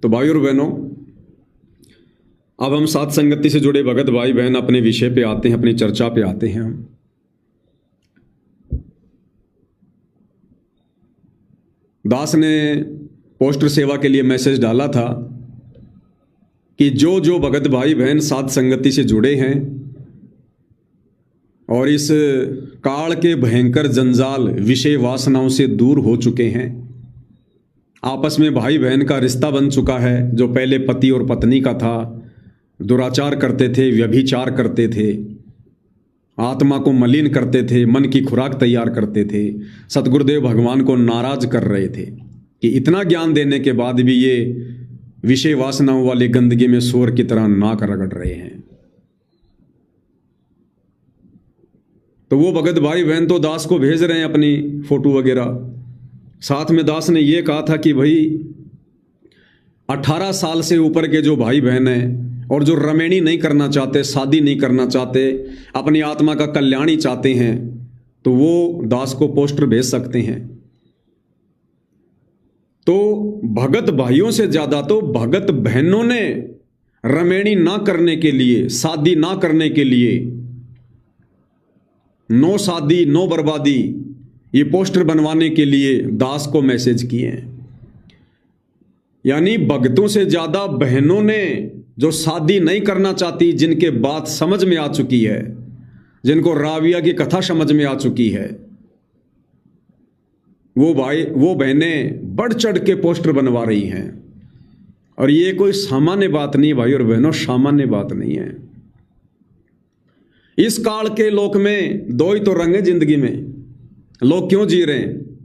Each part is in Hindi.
तो भाई और बहनों, अब हम सात संगति से जुड़े भगत भाई बहन अपने विषय पे आते हैं, अपनी चर्चा पे आते हैं। हम दास ने पोस्टर सेवा के लिए मैसेज डाला था कि जो जो भगत भाई बहन सात संगति से जुड़े हैं और इस काल के भयंकर जंजाल विषय वासनाओं से दूर हो चुके हैं, आपस में भाई बहन का रिश्ता बन चुका है, जो पहले पति और पत्नी का था, दुराचार करते थे, व्यभिचार करते थे, आत्मा को मलिन करते थे, मन की खुराक तैयार करते थे, सतगुरुदेव भगवान को नाराज कर रहे थे कि इतना ज्ञान देने के बाद भी ये विषय वासनाओं वाली गंदगी में सूअर की तरह नाक रगड़ रहे हैं। तो वो भगत भाई बहन तो दास को भेज रहे हैं अपनी फोटो वगैरह। साथ में दास ने ये कहा था कि भाई 18 साल से ऊपर के जो भाई बहन हैं और जो रमेणी नहीं करना चाहते, शादी नहीं करना चाहते, अपनी आत्मा का कल्याण ही चाहते हैं, तो वो दास को पोस्टर भेज सकते हैं। तो भगत भाइयों से ज्यादा तो भगत बहनों ने रमेणी ना करने के लिए, शादी ना करने के लिए, नो शादी नो बर्बादी, ये पोस्टर बनवाने के लिए दास को मैसेज किए हैं। यानी भक्तों से ज्यादा बहनों ने, जो शादी नहीं करना चाहती, जिनके बात समझ में आ चुकी है, जिनको राविया की कथा समझ में आ चुकी है, वो भाई वो बहनें बढ़ चढ़ के पोस्टर बनवा रही हैं। और ये कोई सामान्य बात नहीं भाई और बहनों, सामान्य बात नहीं है। इस काल के लोक में दो ही तो रंग है जिंदगी में। लोग क्यों जी रहे हैं?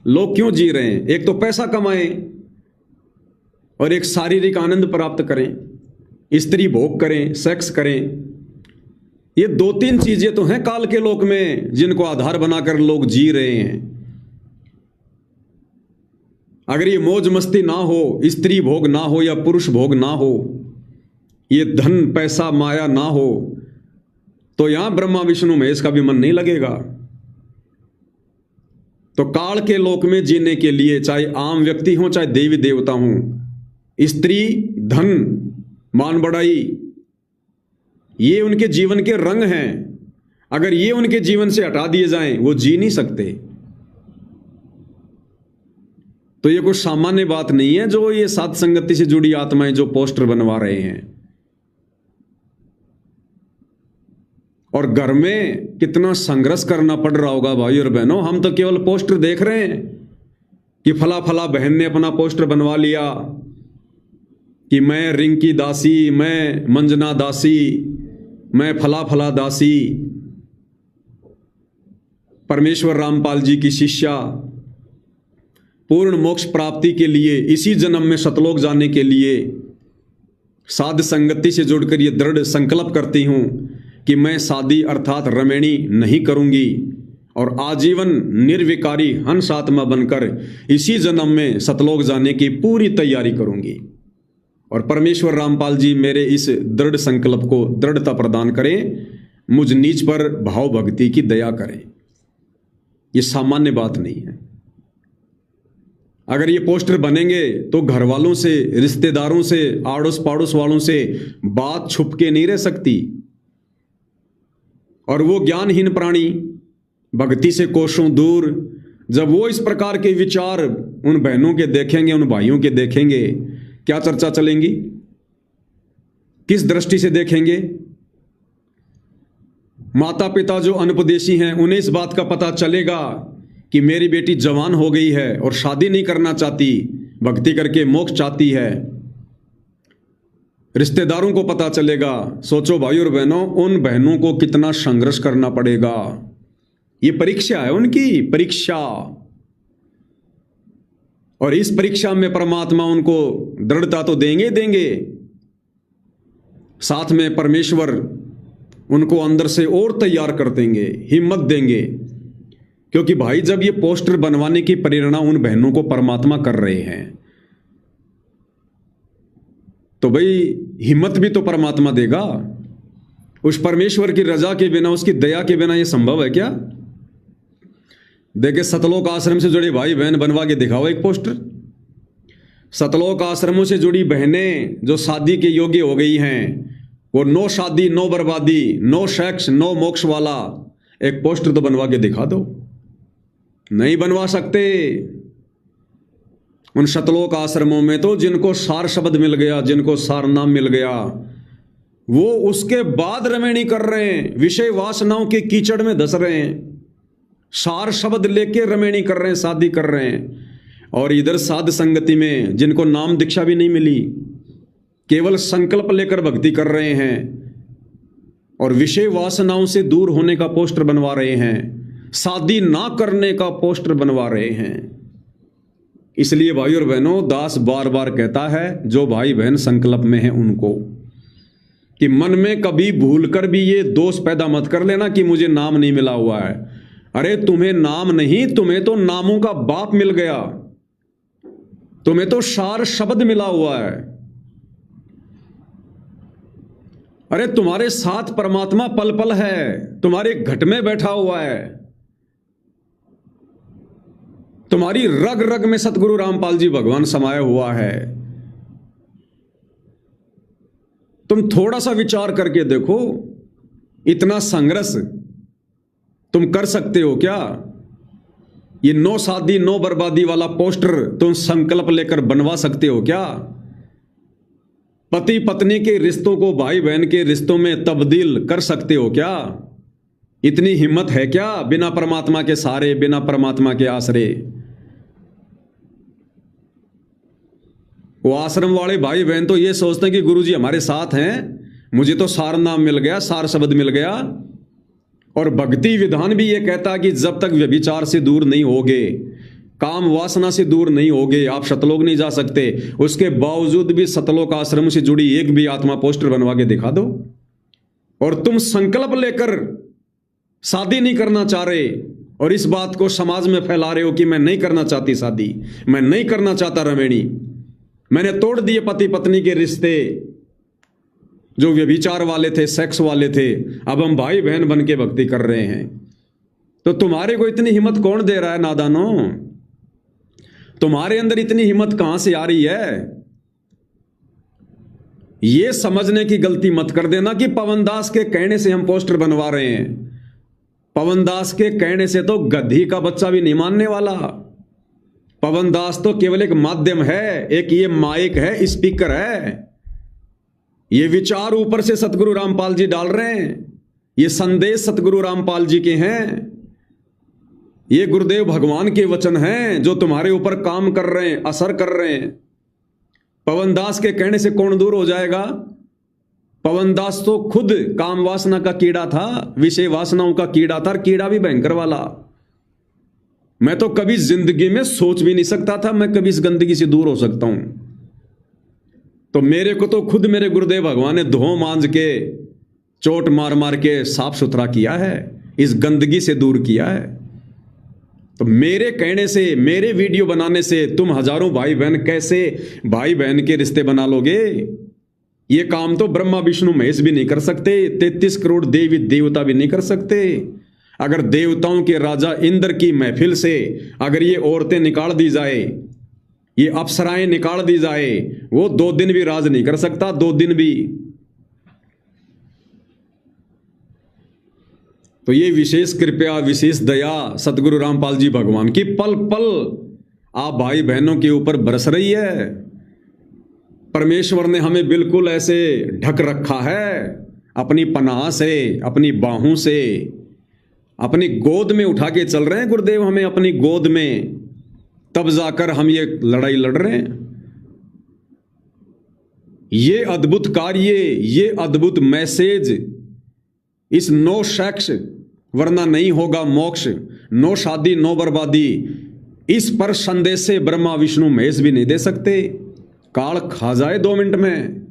लोग क्यों जी रहे हैं? एक तो पैसा कमाएं और एक शारीरिक आनंद प्राप्त करें, स्त्री भोग करें, सेक्स करें। ये दो तीन चीजें तो हैं काल के लोक में जिनको आधार बनाकर लोग जी रहे हैं। अगर ये मौज मस्ती ना हो, स्त्री भोग ना हो या पुरुष भोग ना हो, ये धन पैसा माया ना हो, तो यहां ब्रह्मा विष्णु महेश का भी मन नहीं लगेगा। तो काल के लोक में जीने के लिए चाहे आम व्यक्ति हो, चाहे देवी देवता हो, स्त्री, धन, मान बढ़ाई, ये उनके जीवन के रंग हैं। अगर ये उनके जीवन से हटा दिए जाएं, वो जी नहीं सकते। तो ये कोई सामान्य बात नहीं है जो ये सात संगति से जुड़ी आत्माएं जो पोस्टर बनवा रहे हैं। और घर में कितना संघर्ष करना पड़ रहा होगा भाई और बहनों। हम तो केवल पोस्टर देख रहे हैं कि फला फला बहन ने अपना पोस्टर बनवा लिया कि मैं रिंकी दासी, मैं मंजना दासी, मैं फला फला दासी, परमेश्वर रामपाल जी की शिष्या, पूर्ण मोक्ष प्राप्ति के लिए इसी जन्म में सतलोक जाने के लिए साध संगति से जुड़कर ये दृढ़ संकल्प करती हूं कि मैं शादी अर्थात रमेणी नहीं करूंगी और आजीवन निर्विकारी हंस आत्मा बनकर इसी जन्म में सतलोक जाने की पूरी तैयारी करूंगी। और परमेश्वर रामपाल जी मेरे इस दृढ़ संकल्प को दृढ़ता प्रदान करें, मुझ नीच पर भाव भक्ति की दया करें। ये सामान्य बात नहीं है। अगर ये पोस्टर बनेंगे तो घर वालों से, रिश्तेदारों से, आड़ोस पाड़ोस वालों से बात छुप के नहीं रह सकती। और वो ज्ञानहीन प्राणी भक्ति से कोसों दूर, जब वो इस प्रकार के विचार उन बहनों के देखेंगे, उन भाइयों के देखेंगे, क्या चर्चा चलेंगी? किस दृष्टि से देखेंगे? माता पिता जो अनुपदेशी हैं, उन्हें इस बात का पता चलेगा कि मेरी बेटी जवान हो गई है और शादी नहीं करना चाहती, भक्ति करके मोक्ष चाहती है। रिश्तेदारों को पता चलेगा। सोचो भाई और बहनों, उन बहनों को कितना संघर्ष करना पड़ेगा। ये परीक्षा है, उनकी परीक्षा। और इस परीक्षा में परमात्मा उनको दृढ़ता तो देंगे देंगे, साथ में परमेश्वर उनको अंदर से और तैयार कर देंगे, हिम्मत देंगे। क्योंकि भाई जब ये पोस्टर बनवाने की प्रेरणा उन बहनों को परमात्मा कर रहे हैं, तो भाई हिम्मत भी तो परमात्मा देगा। उस परमेश्वर की रजा के बिना, उसकी दया के बिना ये संभव है क्या? देखे सतलोक आश्रम से जुड़े भाई बहन बनवा के दिखाओ एक पोस्टर, सतलोक आश्रमों से जुड़ी बहनें जो शादी के योग्य हो गई हैं, वो नो शादी नो बर्बादी, नो सेक्स नो मोक्ष वाला एक पोस्टर तो बनवा के दिखा दो। नहीं बनवा सकते। उन सतलोक आश्रमों में तो जिनको सार शब्द मिल गया, जिनको सार नाम मिल गया, वो उसके बाद रमेणी कर रहे हैं, विषय वासनाओं के कीचड़ में धस रहे हैं, सार शब्द लेके रमेणी कर रहे हैं, शादी कर रहे हैं। और इधर साध संगति में जिनको नाम दीक्षा भी नहीं मिली, केवल संकल्प लेकर भक्ति कर रहे हैं और विषय वासनाओं से दूर होने का पोस्टर बनवा रहे हैं, शादी ना करने का पोस्टर बनवा रहे हैं। इसलिए भाई और बहनों, दास बार बार कहता है जो भाई बहन संकल्प में है उनको, कि मन में कभी भूल कर भी ये दोष पैदा मत कर लेना कि मुझे नाम नहीं मिला हुआ है। अरे तुम्हें नाम नहीं, तुम्हें तो नामों का बाप मिल गया, तुम्हें तो सार शब्द मिला हुआ है। अरे तुम्हारे साथ परमात्मा पल पल है, तुम्हारे घट में बैठा हुआ है, तुम्हारी रग रग में सतगुरु रामपाल जी भगवान समाया हुआ है। तुम थोड़ा सा विचार करके देखो, इतना संघर्ष तुम कर सकते हो क्या? ये नो शादी नो बर्बादी वाला पोस्टर तुम संकल्प लेकर बनवा सकते हो क्या? पति पत्नी के रिश्तों को भाई बहन के रिश्तों में तब्दील कर सकते हो क्या? इतनी हिम्मत है क्या बिना परमात्मा के सहारे, बिना परमात्मा के आश्रय? वो आश्रम वाले भाई बहन तो ये सोचते हैं कि गुरुजी हमारे साथ हैं, मुझे तो सार नाम मिल गया, सार शब्द मिल गया। और भक्ति विधान भी ये कहता है कि जब तक व्यभिचार से दूर नहीं होगे, काम वासना से दूर नहीं होगे, आप सतलोक नहीं जा सकते। उसके बावजूद भी सतलोक आश्रम से जुड़ी एक भी आत्मा पोस्टर बनवा के दिखा दो। और तुम संकल्प लेकर शादी नहीं करना चाह रहे और इस बात को समाज में फैला रहे हो कि मैं नहीं करना चाहती शादी, मैं नहीं करना चाहता रमेणी, मैंने तोड़ दिए पति पत्नी के रिश्ते जो व्यभिचार वाले थे, सेक्स वाले थे, अब हम भाई बहन बन के भक्ति कर रहे हैं। तो तुम्हारे को इतनी हिम्मत कौन दे रहा है नादानो? तुम्हारे अंदर इतनी हिम्मत कहां से आ रही है? यह समझने की गलती मत कर देना कि पवन दास के कहने से हम पोस्टर बनवा रहे हैं। पवन दास के कहने से तो गधी का बच्चा भी नहीं मानने वाला। पवन दास तो केवल एक माध्यम है, एक ये माइक है, स्पीकर है। ये विचार ऊपर से सतगुरु रामपाल जी डाल रहे हैं, ये संदेश सतगुरु रामपाल जी के हैं, ये गुरुदेव भगवान के वचन हैं जो तुम्हारे ऊपर काम कर रहे हैं, असर कर रहे हैं। पवन दास के कहने से कौन दूर हो जाएगा? पवन दास तो खुद काम वासना का कीड़ा था, विषय वासनाओं का कीड़ा था, कीड़ा भी भयंकर वाला। मैं तो कभी जिंदगी में सोच भी नहीं सकता था मैं कभी इस गंदगी से दूर हो सकता हूं। तो मेरे को तो खुद मेरे गुरुदेव भगवान ने धो मांझ के, चोट मार मार के साफ सुथरा किया है, इस गंदगी से दूर किया है। तो मेरे कहने से, मेरे वीडियो बनाने से तुम हजारों भाई बहन कैसे भाई बहन के रिश्ते बना लोगे? ये काम तो ब्रह्मा विष्णु महेश भी नहीं कर सकते, 33 करोड़ देवी देवता भी नहीं कर सकते। अगर देवताओं के राजा इंद्र की महफिल से अगर ये औरतें निकाल दी जाए, ये अप्सराएं निकाल दी जाए, वो 2 दिन भी राज नहीं कर सकता, 2 दिन भी। तो ये विशेष कृपया, विशेष दया सतगुरु रामपाल जी भगवान की पल पल आप भाई बहनों के ऊपर बरस रही है। परमेश्वर ने हमें बिल्कुल ऐसे ढक रखा है, अपनी पनाह से, अपनी बाहों से, अपनी गोद में उठा के चल रहे हैं गुरुदेव हमें अपनी गोद में, तब जाकर हम ये लड़ाई लड़ रहे हैं। ये अद्भुत कार्य, ये अद्भुत मैसेज, इस नो सेक्स वरना नहीं होगा मोक्ष, नो शादी नो बर्बादी, इस पर संदेश से ब्रह्मा विष्णु महेश भी नहीं दे सकते। काल खा जाए 2 मिनट में।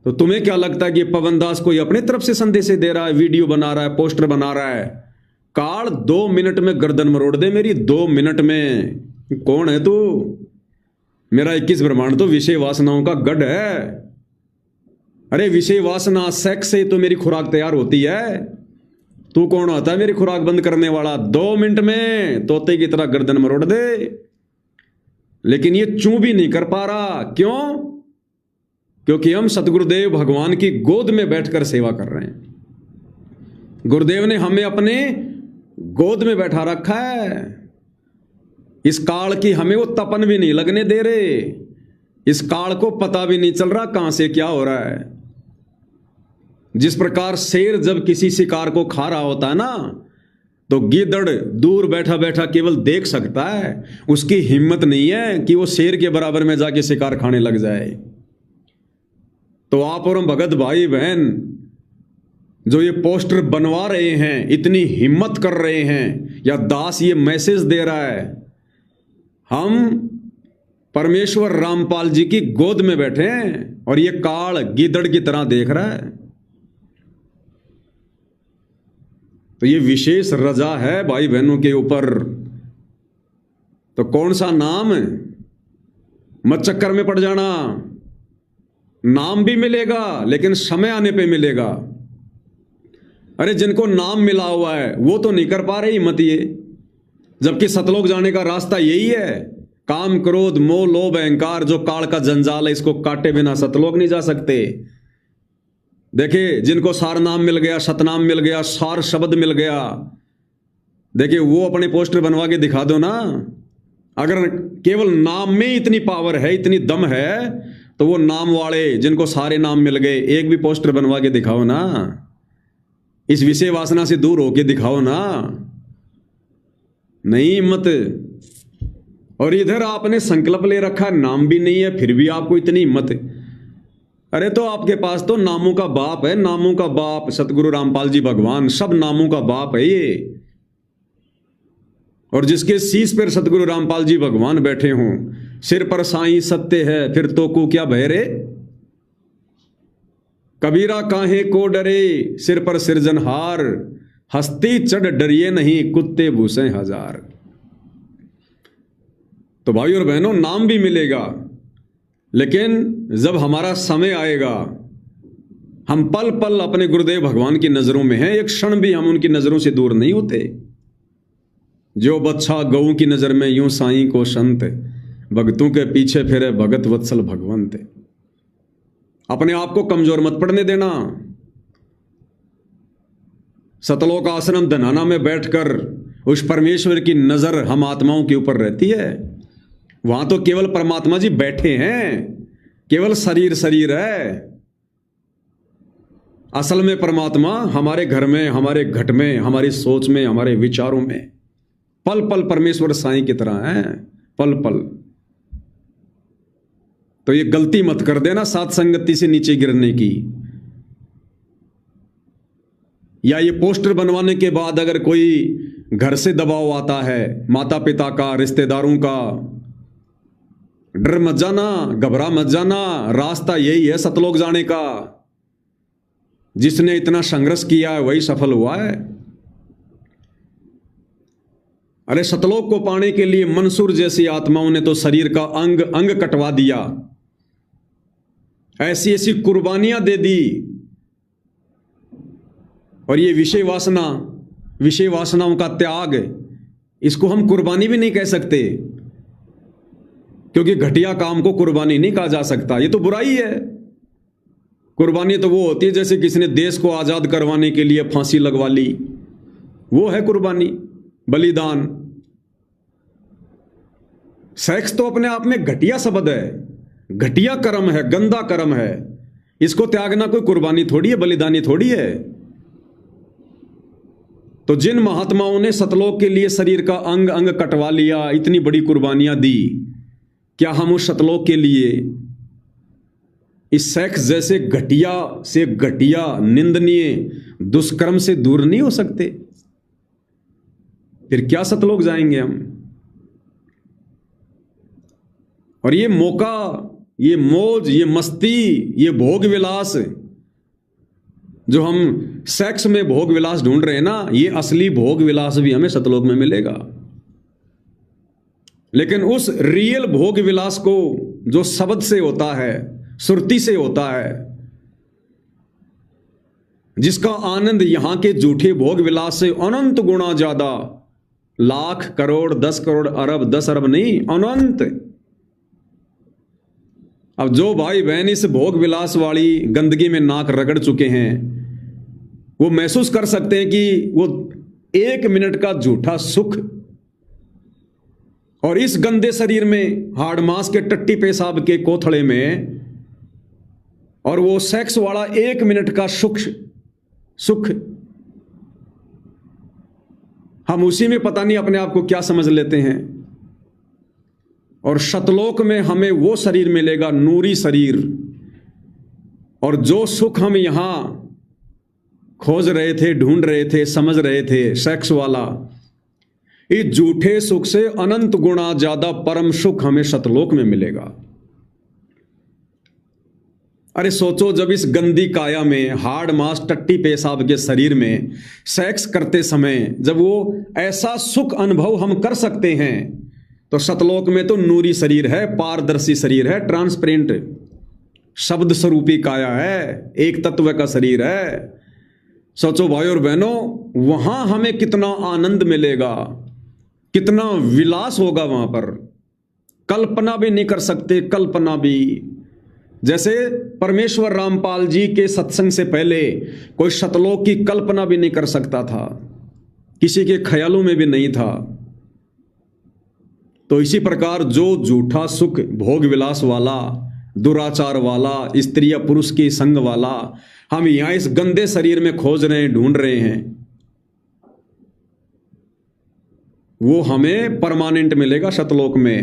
तो तुम्हें क्या लगता है कि पवन दास कोई अपनी तरफ से संदेश दे रहा है, वीडियो बना रहा है, पोस्टर बना रहा है? काल 2 मिनट में गर्दन मरोड़ दे मेरी, 2 मिनट में। कौन है तू? मेरा 21 ब्रह्मांड तो विषय वासनाओं का गढ़ है। अरे विषय वासना, सेक्स से तो मेरी खुराक तैयार होती है। तू कौन होता है मेरी खुराक बंद करने वाला? 2 मिनट में तोते की तरह गर्दन मरोड़ दे। लेकिन ये चूं भी नहीं कर पा रहा। क्यों? क्योंकि हम सतगुरुदेव भगवान की गोद में बैठकर सेवा कर रहे हैं। गुरुदेव ने हमें अपने गोद में बैठा रखा है। इस काल की हमें वो तपन भी नहीं लगने दे रहे। इस काल को पता भी नहीं चल रहा कहां से क्या हो रहा है। जिस प्रकार शेर जब किसी शिकार को खा रहा होता है ना, तो गिद्धड़ दूर बैठा बैठा केवल देख सकता है। उसकी हिम्मत नहीं है कि वो शेर के बराबर में जाके शिकार खाने लग जाए। तो आप और हम भगत भाई बहन जो ये पोस्टर बनवा रहे हैं, इतनी हिम्मत कर रहे हैं, या दास ये मैसेज दे रहा है, हम परमेश्वर रामपाल जी की गोद में बैठे हैं और ये काल गिद्धड़ की तरह देख रहा है। तो ये विशेष रजा है भाई बहनों के ऊपर। तो कौन सा नाम? मत चक्कर में पड़ जाना। नाम भी मिलेगा लेकिन समय आने पे मिलेगा। अरे जिनको नाम मिला हुआ है वो तो नहीं कर पा रहे हिम्मत ये, जबकि सतलोक जाने का रास्ता यही है। काम क्रोध मोह लोभ अहंकार जो काल का जंजाल है, इसको काटे बिना सतलोक नहीं जा सकते। देखिए जिनको सार नाम मिल गया, सतनाम मिल गया, सार शब्द मिल गया, देखिए वो अपने पोस्टर बनवा के दिखा दो ना। अगर केवल नाम में इतनी पावर है, इतनी दम है, तो वो नाम वाले जिनको सारे नाम मिल गए, एक भी पोस्टर बनवा के दिखाओ ना। इस विषय वासना से दूर होके दिखाओ ना। नहीं हिम्मत। और इधर आपने संकल्प ले रखा, नाम भी नहीं है, फिर भी आपको इतनी हिम्मत। अरे तो आपके पास तो नामों का बाप है, नामों का बाप सतगुरु रामपाल जी भगवान, सब नामों का बाप है ये। और जिसके शीश पर सतगुरु रामपाल जी भगवान बैठे हों, सिर पर साईं सत्य है, फिर तो को क्या भय रे। कबीरा काहे को डरे, सिर पर सिरजनहार, हस्ती चढ़ डरिए नहीं, कुत्ते भूसे हजार। तो भाई और बहनों, नाम भी मिलेगा, लेकिन जब हमारा समय आएगा, हम पल पल अपने गुरुदेव भगवान की नजरों में हैं, एक क्षण भी हम उनकी नजरों से दूर नहीं होते। जो बच्चा गऊ की नजर में, यूं साईं को संत, भगतों के पीछे फिरे भगत वत्सल भगवंत। अपने आप को कमजोर मत पड़ने देना। सतलोक आश्रम धनाना में बैठकर उस परमेश्वर की नजर हम आत्माओं के ऊपर रहती है। वहां तो केवल परमात्मा जी बैठे हैं, केवल शरीर शरीर है। असल में परमात्मा हमारे घर में, हमारे घट में, हमारी सोच में, हमारे विचारों में पल पल परमेश्वर साईं की तरह है, पल पल। तो ये गलती मत कर देना सात संगति से नीचे गिरने की। या ये पोस्टर बनवाने के बाद अगर कोई घर से दबाव आता है, माता पिता का, रिश्तेदारों का, डर मत जाना, घबरा मत जाना। रास्ता यही है सतलोक जाने का। जिसने इतना संघर्ष किया है वही सफल हुआ है। अरे सतलोक को पाने के लिए मंसूर जैसी आत्माओं ने तो शरीर का अंग अंग कटवा दिया, ऐसी ऐसी कुर्बानियां दे दी। और ये विषय वासनाओं का त्याग, इसको हम कुर्बानी भी नहीं कह सकते, क्योंकि घटिया काम को कुर्बानी नहीं कहा जा सकता। ये तो बुराई है। कुर्बानी तो वो होती है जैसे किसी ने देश को आजाद करवाने के लिए फांसी लगवा ली, वो है कुर्बानी, बलिदान। सेक्स तो अपने आप में घटिया शब्द है, घटिया कर्म है, गंदा कर्म है। इसको त्यागना कोई कुर्बानी थोड़ी है, बलिदानी थोड़ी है। तो जिन महात्माओं ने सतलोक के लिए शरीर का अंग अंग कटवा लिया, इतनी बड़ी कुर्बानियां दी, क्या हम उस सतलोक के लिए इस सेक्स जैसे घटिया से घटिया निंदनीय दुष्कर्म से दूर नहीं हो सकते? फिर क्या सतलोक जाएंगे हम? और ये मौका, ये मौज, ये मस्ती, ये भोग विलास, जो हम सेक्स में भोग विलास ढूंढ रहे हैं ना, ये असली भोग विलास भी हमें सतलोक में मिलेगा। लेकिन उस रियल भोग विलास को जो शब्द से होता है, सुरती से होता है, जिसका आनंद यहां के झूठे भोग विलास से अनंत गुना ज्यादा, लाख करोड़ 10 करोड़ अरब 10 अरब नहीं, अनंत अब जो भाई बहन इस भोग विलास वाली गंदगी में नाक रगड़ चुके हैं वो महसूस कर सकते हैं कि वो 1 मिनट का झूठा सुख और इस गंदे शरीर में हाड़ मांस के टट्टी पेशाब के कोथड़े में और वो सेक्स वाला 1 मिनट का सुख हम उसी में पता नहीं अपने आप को क्या समझ लेते हैं। और शतलोक में हमें वो शरीर मिलेगा, नूरी शरीर, और जो सुख हम यहां खोज रहे थे, ढूंढ रहे थे, समझ रहे थे, सेक्स वाला, इस झूठे सुख से अनंत गुणा ज्यादा परम सुख हमें शतलोक में मिलेगा। अरे सोचो, जब इस गंदी काया में, हाड़ मांस टट्टी पेशाब के शरीर में सेक्स करते समय जब वो ऐसा सुख अनुभव हम कर सकते हैं, तो शतलोक में तो नूरी शरीर है, पारदर्शी शरीर है, ट्रांसपेरेंट शब्द स्वरूपी काया है, एक तत्व का शरीर है। सोचो भाई और बहनों, वहां हमें कितना आनंद मिलेगा, कितना विलास होगा वहां पर, कल्पना भी नहीं कर सकते, कल्पना भी। जैसे परमेश्वर रामपाल जी के सत्संग से पहले कोई शतलोक की कल्पना भी नहीं कर सकता था, किसी के ख्यालों में भी नहीं था। तो इसी प्रकार जो झूठा सुख, भोग विलास वाला, दुराचार वाला, स्त्री या पुरुष की संग वाला हम यहां इस गंदे शरीर में खोज रहे हैं, ढूंढ रहे हैं, वो हमें परमानेंट मिलेगा शतलोक में।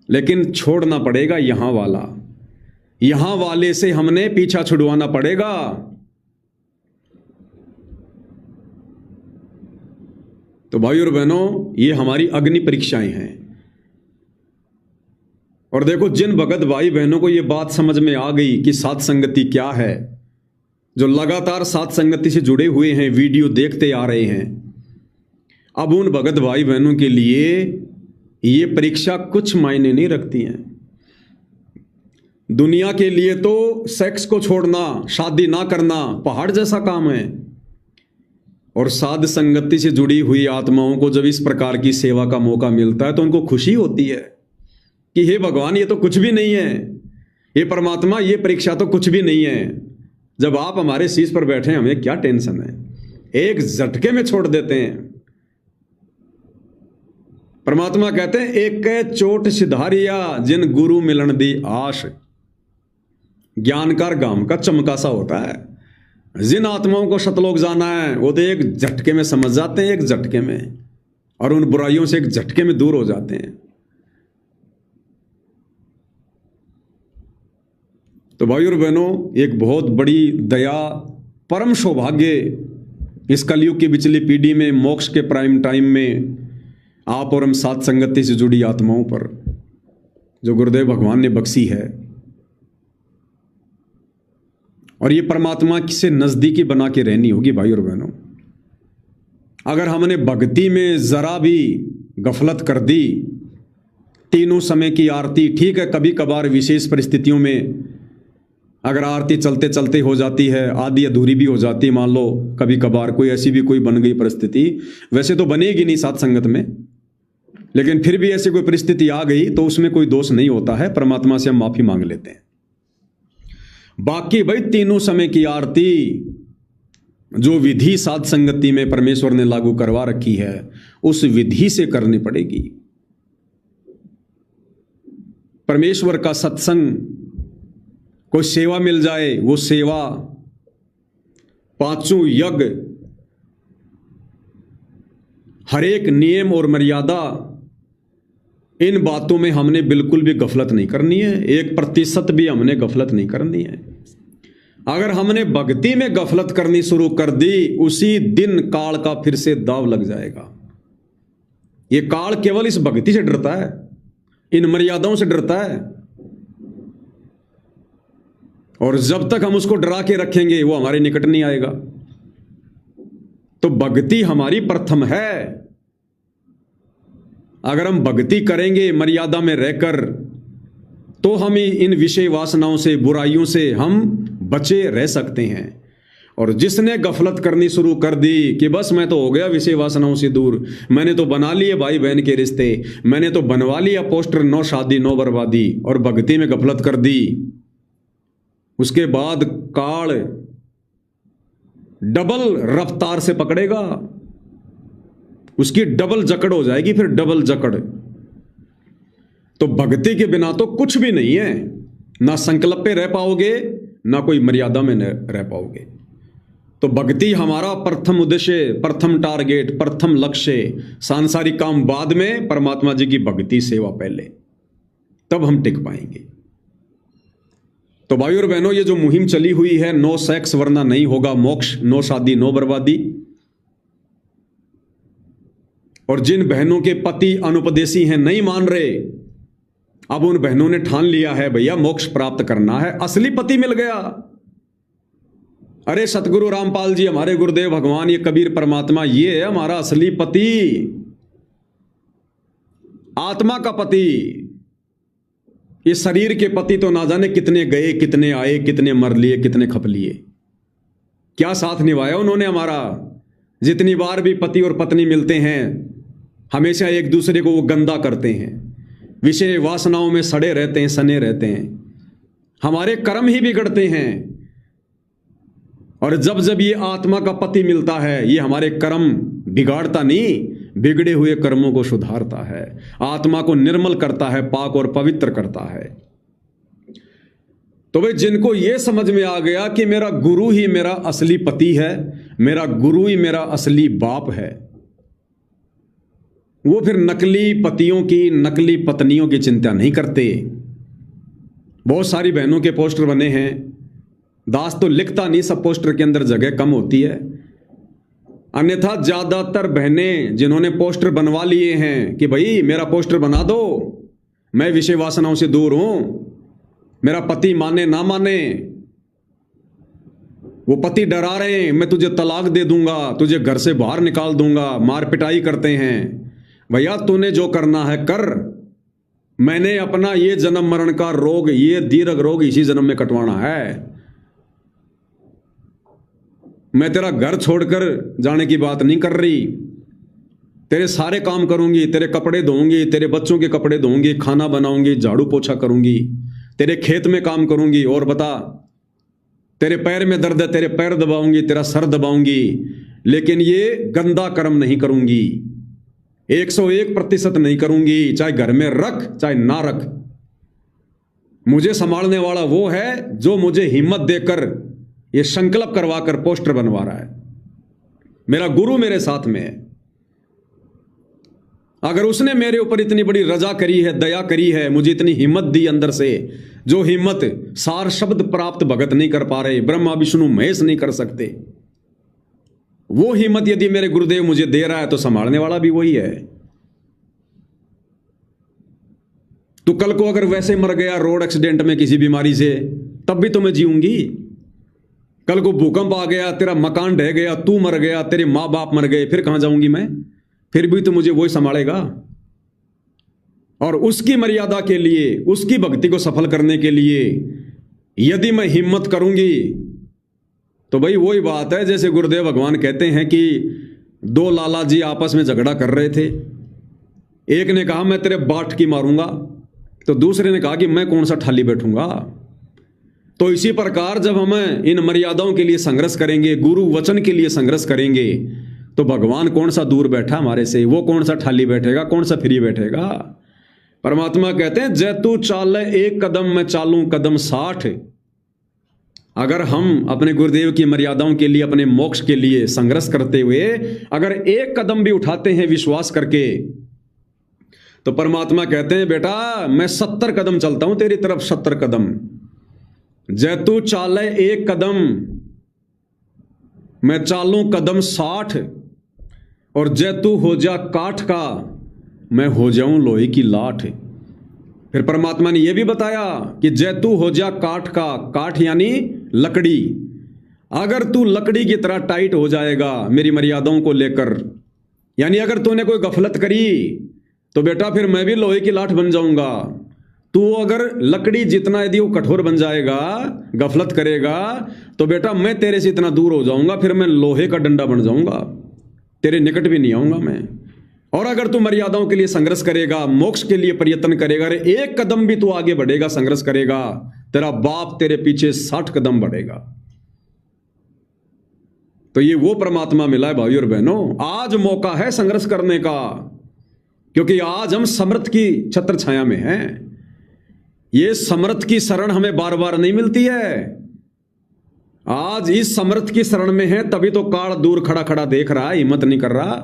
लेकिन छोड़ना पड़ेगा यहां वाला, यहां वाले से हमने पीछा छुड़वाना पड़ेगा। तो भाई और बहनों, ये हमारी अग्नि परीक्षाएं हैं। और देखो, जिन भगत भाई बहनों को ये बात समझ में आ गई कि साथ संगति क्या है, जो लगातार साथ संगति से जुड़े हुए हैं, वीडियो देखते आ रहे हैं, अब उन भगत भाई बहनों के लिए ये परीक्षा कुछ मायने नहीं रखती हैं। दुनिया के लिए तो सेक्स को छोड़ना, शादी ना करना पहाड़ जैसा काम है। और साध संगति से जुड़ी हुई आत्माओं को जब इस प्रकार की सेवा का मौका मिलता है तो उनको खुशी होती है कि हे भगवान, ये तो कुछ भी नहीं है, ये परमात्मा, ये परीक्षा तो कुछ भी नहीं है। जब आप हमारे शीश पर बैठे, हमें क्या टेंशन है, एक झटके में छोड़ देते हैं। परमात्मा कहते हैं, एक चोट सिधारिया जिन गुरु मिलन दी आश। ज्ञानकार गांव का चमका सा होता है। जिन आत्माओं को शतलोक जाना है वो तो एक झटके में समझ जाते हैं, एक झटके में, और उन बुराइयों से एक झटके में दूर हो जाते हैं। तो भाई और बहनों, एक बहुत बड़ी दया, परम सौभाग्य इस कलयुग की पिछली पीढ़ी में, मोक्ष के प्राइम टाइम में आप और हम साथ संगति से जुड़ी आत्माओं पर जो गुरुदेव भगवान ने बख्शी है। और ये परमात्मा से नजदीकी बना के रहनी होगी भाई और बहनों। अगर हमने भक्ति में जरा भी गफलत कर दी, तीनों समय की आरती, ठीक है कभी कभार विशेष परिस्थितियों में अगर आरती चलते चलते हो जाती है, आधी अधूरी भी हो जाती है, मान लो कभी कभार कोई ऐसी भी कोई बन गई परिस्थिति, वैसे तो बनेगी नहीं साथ संगत में, लेकिन फिर भी ऐसी कोई परिस्थिति आ गई तो उसमें कोई दोष नहीं होता है, परमात्मा से हम माफी मांग लेते हैं। बाकी भाई तीनों समय की आरती जो विधि साध संगति में परमेश्वर ने लागू करवा रखी है, उस विधि से करनी पड़ेगी। परमेश्वर का सत्संग, कोई सेवा मिल जाए, वो सेवा, पांचों यज्ञ, हर एक नियम और मर्यादा, इन बातों में हमने बिल्कुल भी गफलत नहीं करनी है, 1% भी हमने गफलत नहीं करनी है। अगर हमने भक्ति में गफलत करनी शुरू कर दी, उसी दिन काल का फिर से दाव लग जाएगा। ये काल केवल इस भक्ति से डरता है, इन मर्यादाओं से डरता है, और जब तक हम उसको डरा के रखेंगे वो हमारे निकट नहीं आएगा। तो भक्ति हमारी प्रथम है। अगर हम भक्ति करेंगे मर्यादा में रहकर, तो हम इन विषय वासनाओं से, बुराइयों से हम बचे रह सकते हैं। और जिसने गफलत करनी शुरू कर दी कि बस मैं तो हो गया विषय वासनाओं से दूर, मैंने तो बना लिए भाई बहन के रिश्ते, मैंने तो बनवा लिया पोस्टर, नो शादी नो बर्बादी, और भक्ति में गफलत कर दी, उसके बाद काल डबल रफ्तार से पकड़ेगा, उसकी डबल जकड़ हो जाएगी, फिर डबल जकड़। तो भक्ति के बिना तो कुछ भी नहीं है, ना संकल्प पे रह पाओगे, ना कोई मर्यादा में रह पाओगे। तो भक्ति हमारा प्रथम उद्देश्य, प्रथम टारगेट, प्रथम लक्ष्य, सांसारिक काम बाद में, परमात्मा जी की भक्ति सेवा पहले, तब हम टिक पाएंगे। तो भाइयों और बहनों, ये जो मुहिम चली हुई है, नो सेक्स वरना नहीं होगा मोक्ष, नो शादी नो बर्बादी, और जिन बहनों के पति अनुपदेशी हैं, नहीं मान रहे, अब उन बहनों ने ठान लिया है भैया मोक्ष प्राप्त करना है, असली पति मिल गया। अरे सतगुरु रामपाल जी, हमारे गुरुदेव भगवान, ये कबीर परमात्मा, ये है हमारा असली पति, आत्मा का पति। ये शरीर के पति तो ना जाने कितने गए, कितने आए, कितने मर लिए, कितने खप लिए, क्या साथ निभाया उन्होंने हमारा। जितनी बार भी पति और पत्नी मिलते हैं, हमेशा एक दूसरे को वो गंदा करते हैं, विषय वासनाओं में सड़े रहते हैं, सने रहते हैं, हमारे कर्म ही बिगड़ते हैं। और जब जब ये आत्मा का पति मिलता है, ये हमारे कर्म बिगाड़ता नहीं, बिगड़े हुए कर्मों को सुधारता है, आत्मा को निर्मल करता है, पाक और पवित्र करता है। तो भाई जिनको ये समझ में आ गया कि मेरा गुरु ही मेरा असली पति है, मेरा गुरु ही मेरा असली बाप है, वो फिर नकली पतियों की, नकली पत्नियों की चिंता नहीं करते। बहुत सारी बहनों के पोस्टर बने हैं, दास तो लिखता नहीं, सब पोस्टर के अंदर जगह कम होती है। अन्यथा ज्यादातर बहनें जिन्होंने पोस्टर बनवा लिए हैं कि भाई मेरा पोस्टर बना दो, मैं विषय वासनाओं से दूर हूं, मेरा पति माने ना माने, वो पति डरा रहे हैं, मैं तुझे तलाक दे दूंगा, तुझे घर से बाहर निकाल दूंगा, मार पिटाई करते हैं। भैया तूने जो करना है कर, मैंने अपना ये जन्म मरण का रोग, ये दीर्घ रोग इसी जन्म में कटवाना है। मैं तेरा घर छोड़कर जाने की बात नहीं कर रही, तेरे सारे काम करूंगी, तेरे कपड़े धोऊंगी, तेरे बच्चों के कपड़े धोऊंगी, खाना बनाऊंगी, झाड़ू पोछा करूंगी, तेरे खेत में काम करूंगी, और बता तेरे पैर में दर्द है, तेरे पैर दबाऊंगी, तेरा सर दबाऊंगी, लेकिन ये गंदा कर्म नहीं करूंगी, 101% नहीं करूंगी, चाहे घर में रख चाहे ना रख। मुझे संभालने वाला वो है जो मुझे हिम्मत देकर, ये संकल्प करवाकर पोस्टर बनवा रहा है। मेरा गुरु मेरे साथ में है। अगर उसने मेरे ऊपर इतनी बड़ी रजा करी है, दया करी है, मुझे इतनी हिम्मत दी अंदर से, जो हिम्मत सार शब्द प्राप्त भगत नहीं कर पा रहे, ब्रह्मा विष्णु महेश नहीं कर सकते, वो हिम्मत यदि मेरे गुरुदेव मुझे दे रहा है, तो संभालने वाला भी वही है। तो कल को अगर वैसे मर गया रोड एक्सीडेंट में किसी बीमारी से, तब भी तो मैं जीऊंगी। कल को भूकंप आ गया, तेरा मकान ढह गया, तू मर गया, तेरे माँ बाप मर गए, फिर कहां जाऊंगी मैं? फिर भी तो मुझे वही संभालेगा। और उसकी मर्यादा के लिए, उसकी भक्ति को सफल करने के लिए यदि मैं हिम्मत करूंगी, तो भाई वही बात है जैसे गुरुदेव भगवान कहते हैं कि दो लाला जी आपस में झगड़ा कर रहे थे, एक ने कहा मैं तेरे बाट की मारूंगा, तो दूसरे ने कहा कि मैं कौन सा ठाली बैठूंगा। तो इसी प्रकार जब हम इन मर्यादाओं के लिए संघर्ष करेंगे, गुरु वचन के लिए संघर्ष करेंगे, तो भगवान कौन सा दूर बैठा हमारे से, वो कौन सा ठाली बैठेगा, कौन सा फ्री बैठेगा। परमात्मा कहते हैं जय तू चाल एक कदम मैं चालूं कदम 60। अगर हम अपने गुरुदेव की मर्यादाओं के लिए, अपने मोक्ष के लिए संघर्ष करते हुए अगर एक कदम भी उठाते हैं विश्वास करके, तो परमात्मा कहते हैं बेटा मैं 70 कदम चलता हूं तेरी तरफ, 70 कदम। जय तू चाले एक कदम मैं चालूं कदम 60, और जय तू हो जा काठ का मैं हो जाऊं लोहे की लाठ। फिर परमात्मा ने यह भी बताया कि जय तू हो जा काठ का, काठ यानी लकड़ी। अगर तू लकड़ी की तरह टाइट हो जाएगा मेरी मर्यादाओं को लेकर, यानी अगर तूने कोई गफलत करी तो बेटा फिर मैं भी लोहे की लाठ बन जाऊंगा। तू अगर लकड़ी जितना यदि वो कठोर बन जाएगा, गफलत करेगा, तो बेटा मैं तेरे से इतना दूर हो जाऊंगा, फिर मैं लोहे का डंडा बन जाऊंगा, तेरे निकट भी नहीं आऊंगा मैं। और अगर तू मर्यादाओं के लिए संघर्ष करेगा, मोक्ष के लिए प्रयत्न करेगा, अरे एक कदम भी तू आगे बढ़ेगा, संघर्ष करेगा, तेरा बाप तेरे पीछे 60 कदम बढ़ेगा। तो ये वो परमात्मा मिला है भाइयों और बहनों। आज मौका है संघर्ष करने का, क्योंकि आज हम समर्थ की छत्र छाया में हैं। ये समर्थ की शरण हमें बार बार नहीं मिलती है। आज इस समर्थ की शरण में है, तभी तो काल दूर खड़ा खड़ा देख रहा है, हिम्मत नहीं कर रहा।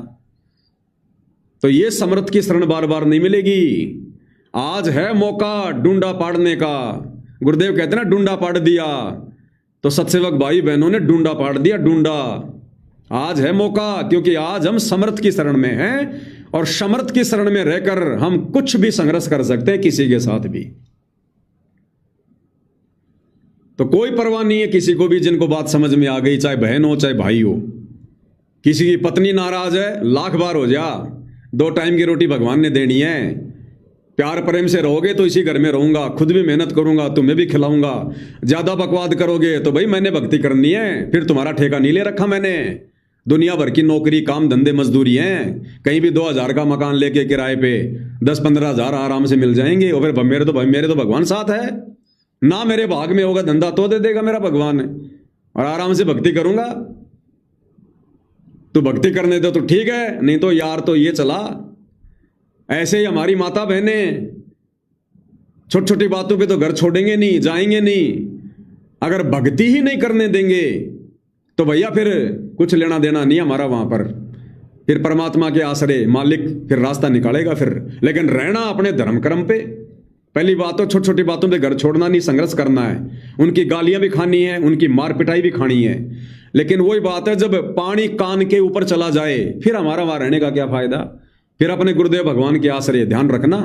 तो ये समर्थ की शरण बार बार नहीं मिलेगी। आज है मौका डूंडा पाड़ने का। गुरुदेव कहते हैं ना, डूंडा पाड़ दिया। तो सत्सेवक भाई बहनों ने डूंडा पाड़ दिया, डूंडा। आज है मौका, क्योंकि आज हम समर्थ की शरण में हैं, और समर्थ की शरण में रहकर हम कुछ भी संघर्ष कर सकते हैं, किसी के साथ भी। तो कोई परवाह नहीं है किसी को भी, जिनको बात समझ में आ गई, चाहे बहन हो चाहे भाई हो। किसी की पत्नी नाराज है, लाख बार हो जा, 2 टाइम की रोटी भगवान ने देनी है। प्यार प्रेम से रहोगे तो इसी घर में रहूंगा, खुद भी मेहनत करूंगा, तुम्हें भी खिलाऊंगा। ज्यादा बकवाद करोगे तो भाई मैंने भक्ति करनी है, फिर तुम्हारा ठेका नहीं ले रखा मैंने। दुनिया भर की नौकरी, काम धंधे, मजदूरी हैं, कहीं भी 2000 का मकान लेके किराए पे 10-15 हजार आराम से मिल जाएंगे। और फिर मेरे तो भगवान साथ है ना। मेरे भाग में होगा धंधा तो दे देगा मेरा भगवान, और आराम से भक्ति करूंगा। तू भक्ति करने दे तो ठीक है, नहीं तो यार तो ये चला। ऐसे ही हमारी माता बहने छोटी छोटी बातों पे तो घर छोड़ेंगे नहीं, जाएंगे नहीं। अगर भक्ति ही नहीं करने देंगे तो भैया फिर कुछ लेना देना नहीं हमारा वहां पर। फिर परमात्मा के आश्रय मालिक फिर रास्ता निकालेगा फिर। लेकिन रहना अपने धर्म कर्म पे। पहली बात तो छोटी छोटी बातों पे घर छोड़ना नहीं, संघर्ष करना है। उनकी गालियां भी खानी है, उनकी मार पिटाई भी खानी है। लेकिन वही बात है, जब पानी कान के ऊपर चला जाए फिर हमारा वहां रहने का क्या फायदा। फिर अपने गुरुदेव भगवान के आश्रय ध्यान रखना,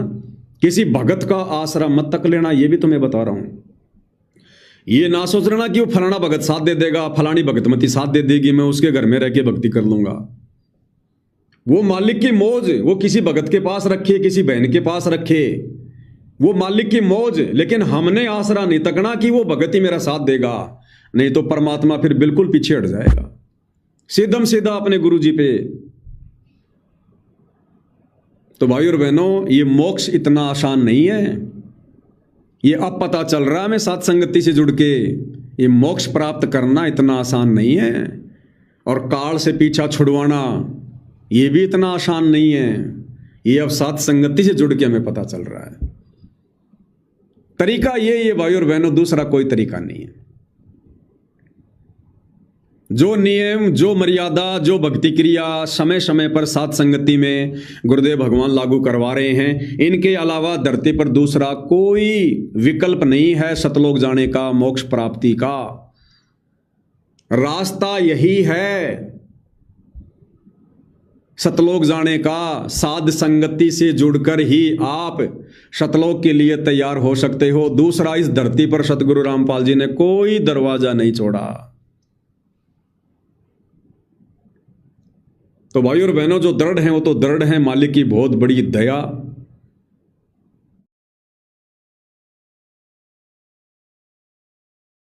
किसी भगत का आसरा मत तक लेना, ये भी तुम्हें बता रहा हूं। ये ना सोच लेना कि वो फलाना भगत साथ दे देगा, फलानी भगतमती साथ दे देगी, मैं उसके घर में रह के भक्ति कर लूंगा। वो मालिक की मौज, वो किसी भगत के पास रखे, किसी बहन के पास रखे, वो मालिक की मौज। लेकिन हमने आसरा नहीं तकना कि वो भगत ही मेरा साथ देगा, नहीं तो परमात्मा फिर बिल्कुल पीछे हट जाएगा। सीधम सीधा अपने गुरु जी पे। तो भाई और बहनों, ये मोक्ष इतना आसान नहीं है। ये अब पता चल रहा है हमें साथ संगति से जुड़ के, ये मोक्ष प्राप्त करना इतना आसान नहीं है। और काल से पीछा छुड़वाना ये भी इतना आसान नहीं है। ये अब साथ संगति से जुड़ के हमें पता चल रहा है। तरीका ये भाई और बहनों, दूसरा कोई तरीका नहीं है। जो नियम, जो मर्यादा, जो भक्ति क्रिया समय समय पर साथ संगति में गुरुदेव भगवान लागू करवा रहे हैं, इनके अलावा धरती पर दूसरा कोई विकल्प नहीं है सतलोक जाने का, मोक्ष प्राप्ति का। रास्ता यही है सतलोक जाने का। साध संगति से जुड़कर ही आप सतलोक के लिए तैयार हो सकते हो। दूसरा, इस धरती पर सतगुरु रामपाल जी ने कोई दरवाजा नहीं छोड़ा। तो भाई और बहनों, जो दृढ़ हैं वो तो दृढ़ हैं, मालिक की बहुत बड़ी दया।